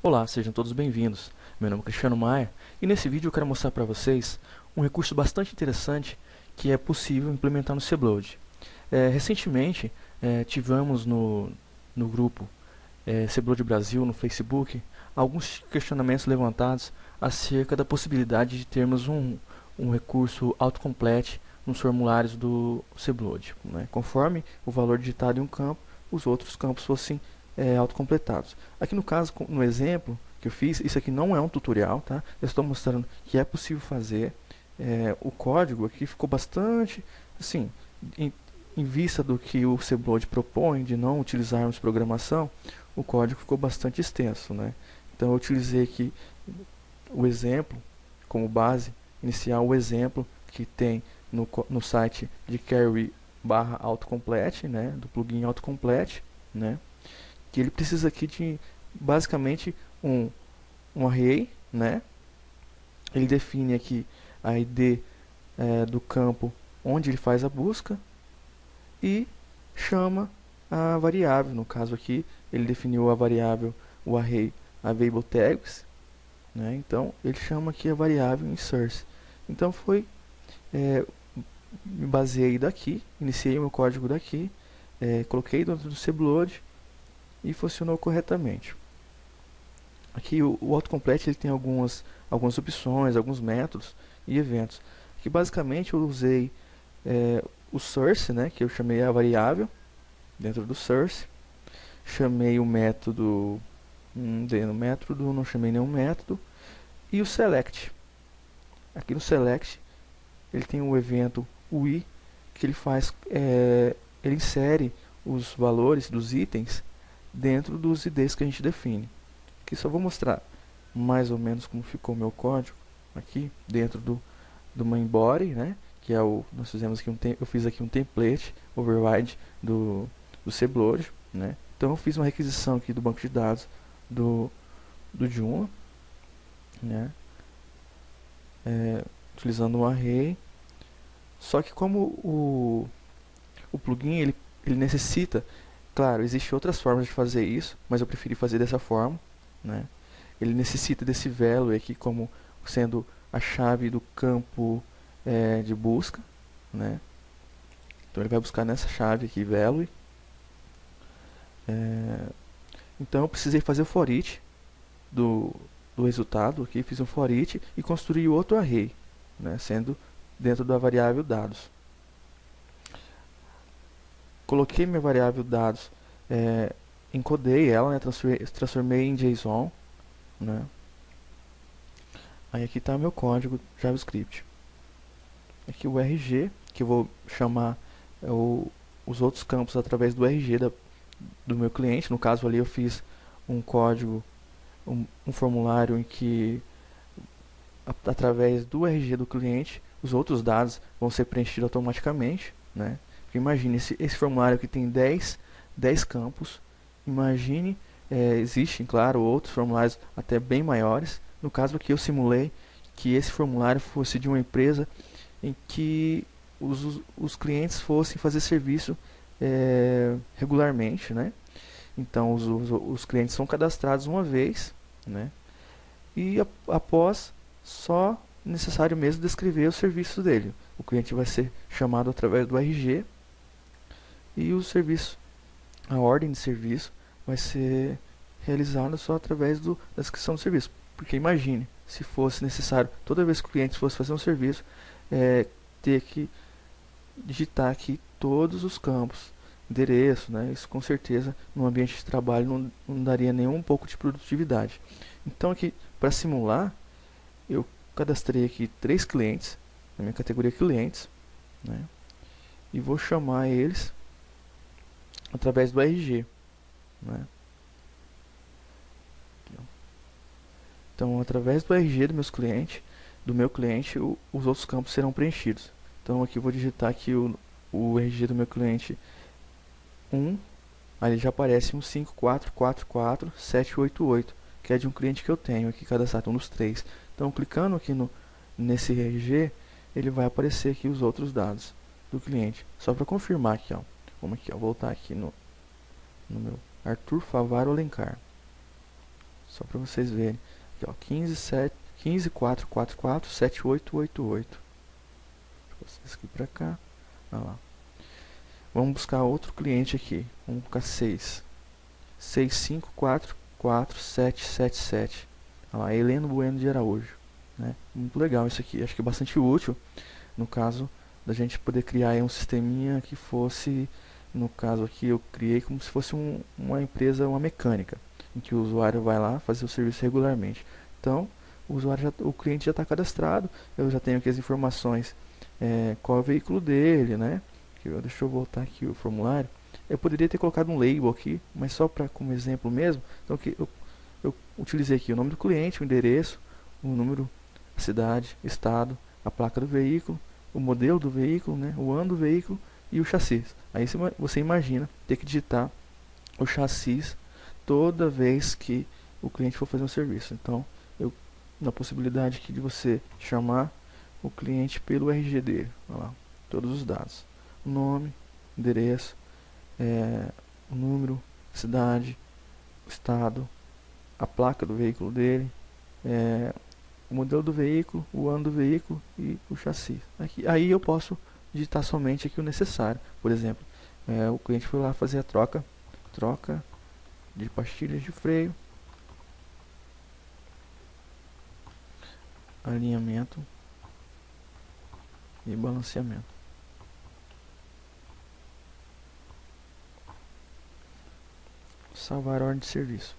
Olá, sejam todos bem-vindos. Meu nome é Cristiano Maia e nesse vídeo eu quero mostrar para vocês um recurso bastante interessante que é possível implementar no CBload. Recentemente tivemos no grupo CBload Brasil no Facebook alguns questionamentos levantados acerca da possibilidade de termos um recurso autocomplete nos formulários do CBload, né? Conforme o valor digitado em um campo, os outros campos fossem autocompletados. Aqui no caso, no exemplo que eu fiz, isso aqui não é um tutorial, tá? Eu estou mostrando que é possível fazer. O código aqui ficou bastante, assim, em vista do que o CBload propõe de não utilizarmos programação, o código ficou bastante extenso, né? Então eu utilizei aqui o exemplo como base inicial, o exemplo que tem no site de carry/autocomplete, né, do plugin autocomplete, né, que ele precisa aqui de basicamente um array, né. Ele define aqui a ID do campo onde ele faz a busca e chama a variável. No caso aqui ele definiu a variável, o array available tags, né. Então ele chama aqui a variável em source. Então me baseei daqui, iniciei o meu código daqui, coloquei dentro do CBload e funcionou corretamente. Aqui o autocomplete ele tem algumas opções, alguns métodos e eventos. Aqui basicamente eu usei o source, né, que eu chamei a variável dentro do source. Chamei o método, não chamei nenhum método. E o select. Aqui no select ele tem o evento UI, que ele faz, ele insere os valores dos itens dentro dos IDs que a gente define. Aqui só vou mostrar mais ou menos como ficou o meu código aqui dentro do main body, né? Que é nós fizemos aqui eu fiz aqui um template override do CBload, né? Então eu fiz uma requisição aqui do banco de dados do Joomla, né? Utilizando um array. Só que como o plugin ele necessita, claro, existem outras formas de fazer isso, mas eu preferi fazer dessa forma, né? Ele necessita desse value aqui como sendo a chave do campo de busca, né? Então ele vai buscar nessa chave aqui, value. Então eu precisei fazer o for each do resultado aqui, fiz um for each e construí outro array, né? Sendo dentro da variável dados. Coloquei minha variável dados, encodei ela, né? Transformei em JSON, né? Aí aqui está meu código JavaScript. Aqui o RG, que eu vou chamar os outros campos através do RG do meu cliente. No caso ali eu fiz um código, um formulário em que através do RG do cliente os outros dados vão ser preenchidos automaticamente, né? Porque imagine, esse formulário que tem 10 campos, imagine, existem, claro, outros formulários até bem maiores. No caso aqui eu simulei que esse formulário fosse de uma empresa em que os clientes fossem fazer serviço regularmente, né? Então os clientes são cadastrados uma vez, né? E após só necessário mesmo descrever o serviço dele. O cliente vai ser chamado através do RG e o serviço, a ordem de serviço vai ser realizada só através da descrição do serviço. Porque imagine, se fosse necessário, toda vez que o cliente fosse fazer um serviço, ter que digitar aqui todos os campos, endereço, né? Isso com certeza no ambiente de trabalho não daria nem um pouco de produtividade. Então aqui, para simular, eu cadastrei aqui 3 clientes, na minha categoria clientes, né? E vou chamar eles através do RG, né? Então, através do RG do meu cliente, os outros campos serão preenchidos. Então, aqui eu vou digitar aqui o RG do meu cliente 1, aí já aparece 154444788, que é de um cliente que eu tenho aqui cadastrado, um dos 3. Então, clicando aqui nesse RG, ele vai aparecer aqui os outros dados do cliente. Só para confirmar aqui, ó. Vamos aqui, ó, voltar aqui no meu Arthur Favaro Alencar. Só para vocês verem. Aqui, ó, 154447888. Vou passar isso aqui para cá. Olha lá. Vamos buscar outro cliente aqui. Vamos colocar 6544777. Olha lá, Heleno Bueno de Araújo, né? Muito legal isso aqui. Acho que é bastante útil no caso da gente poder criar aí um sisteminha que fosse, no caso aqui eu criei como se fosse uma empresa, uma mecânica, em que o usuário vai lá fazer o serviço regularmente. Então o cliente já está cadastrado, eu já tenho aqui as informações, qual é o veículo dele, né? Deixa eu voltar aqui o formulário. Eu poderia ter colocado um label aqui, mas só para como exemplo mesmo. Então aqui eu utilizei aqui o nome do cliente, o endereço, o número, a cidade, estado, a placa do veículo, o modelo do veículo, né, o ano do veículo e o chassi. Aí você imagina ter que digitar o chassi toda vez que o cliente for fazer um serviço. Então, na possibilidade aqui de você chamar o cliente pelo RG dele, olha lá, todos os dados, o nome, endereço, o número, cidade, o estado, a placa do veículo dele, o modelo do veículo, o ano do veículo e o chassi. Aí eu posso digitar somente aqui o necessário. Por exemplo, o cliente foi lá fazer a troca de pastilhas de freio, alinhamento e balanceamento. Salvar a ordem de serviço.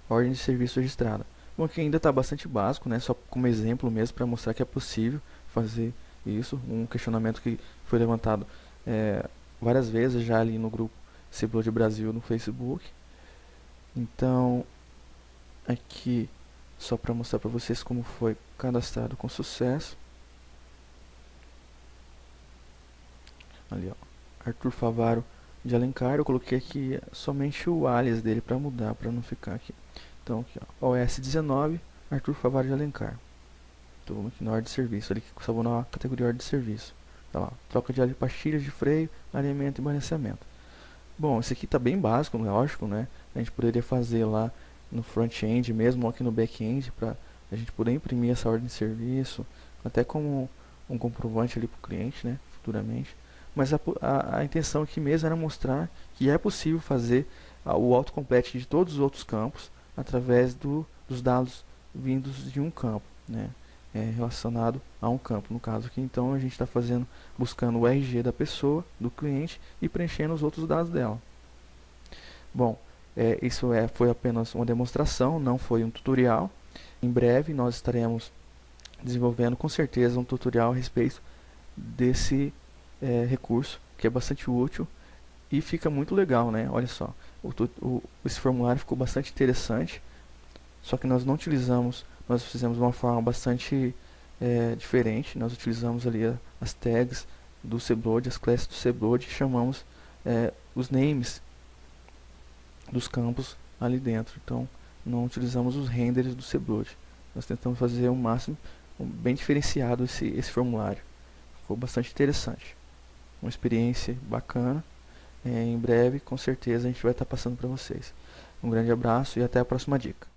Ordem de serviço registrada. Bom, aqui ainda está bastante básico, né? Só como exemplo mesmo para mostrar que é possível fazer isso. Um questionamento que foi levantado várias vezes já ali no grupo CBLOAD Brasil no Facebook. Então, aqui só para mostrar para vocês como foi cadastrado com sucesso. Ali, ó, Arthur Favaro de Alencar. Eu coloquei aqui somente o alias dele para mudar, para não ficar aqui. Então, aqui, ó, OS 19, Arthur Favaro de Alencar. Então, vamos aqui na ordem de serviço, ali que salvou na categoria ordem de serviço. Tá lá, troca de pastilhas de freio, alinhamento e balanceamento. Bom, esse aqui está bem básico, lógico, né? A gente poderia fazer lá no front-end mesmo, ou aqui no back-end, para a gente poder imprimir essa ordem de serviço, até como um comprovante ali para o cliente, né? Futuramente. Mas a intenção aqui mesmo era mostrar que é possível fazer o autocomplete de todos os outros campos através dos dados vindos de um campo, né? Relacionado a um campo. No caso aqui, então, a gente está buscando o RG da pessoa, do cliente, e preenchendo os outros dados dela. Bom, isso foi apenas uma demonstração, não foi um tutorial. Em breve nós estaremos desenvolvendo com certeza um tutorial a respeito desse recurso, que é bastante útil e fica muito legal, né? Olha só, esse formulário ficou bastante interessante, só que nós não utilizamos, nós fizemos de uma forma bastante diferente. Nós utilizamos ali as tags do CBLOAD, as classes do CBLOAD, e chamamos os names dos campos ali dentro. Então não utilizamos os renders do CBLOAD. Nós tentamos fazer o máximo, bem diferenciado esse formulário. Ficou bastante interessante, uma experiência bacana. Em breve, com certeza, a gente vai estar passando para vocês. Um grande abraço e até a próxima dica.